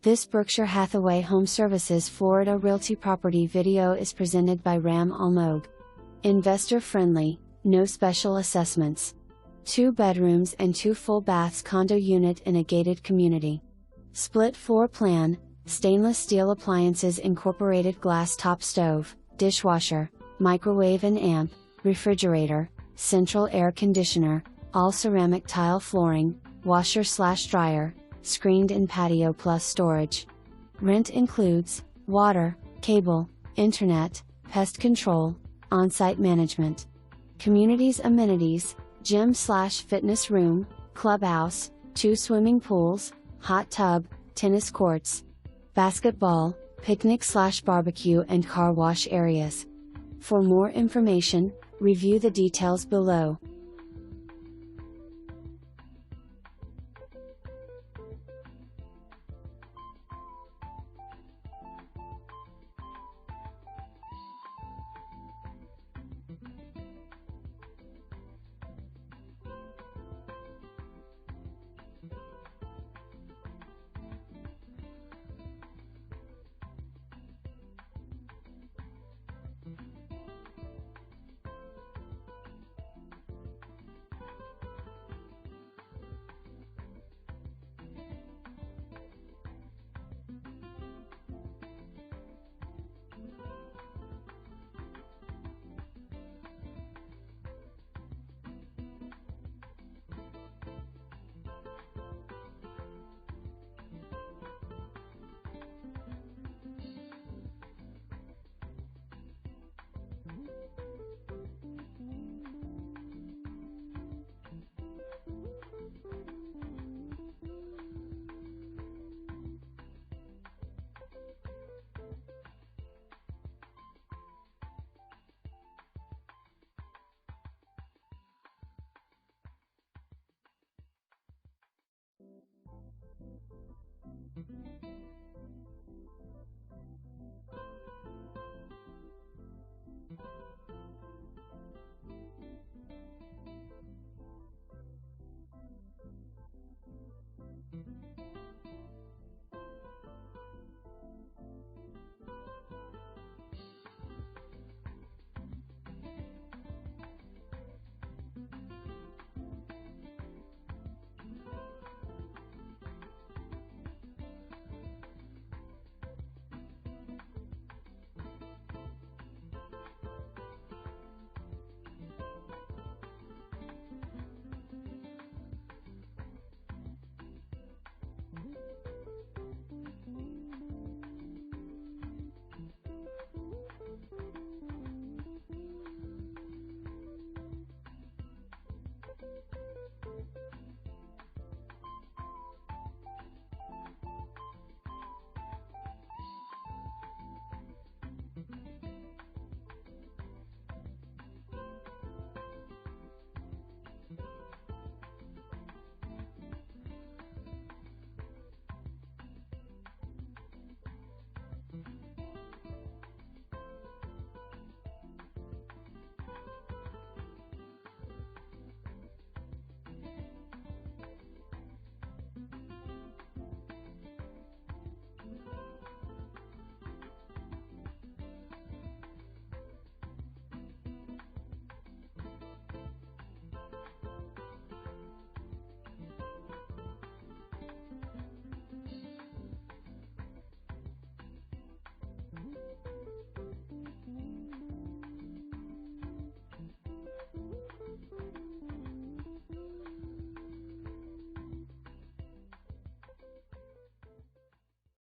This Berkshire Hathaway HomeServices Florida Realty property video is presented by Almog. Investor friendly, no special assessments. 2 bedrooms and 2 full baths condo unit in a gated community. Split floor plan, stainless steel appliances, incorporated glass top stove, dishwasher, microwave and amp, refrigerator, central air conditioner, all ceramic tile flooring, washer/dryer, screened-in patio plus storage. Rent includes water, cable, internet, pest control, on-site management. Community's amenities: gym/fitness room, clubhouse, 2 swimming pools, hot tub, tennis courts, basketball, picnic/barbecue and car wash areas. For more information, review the details below.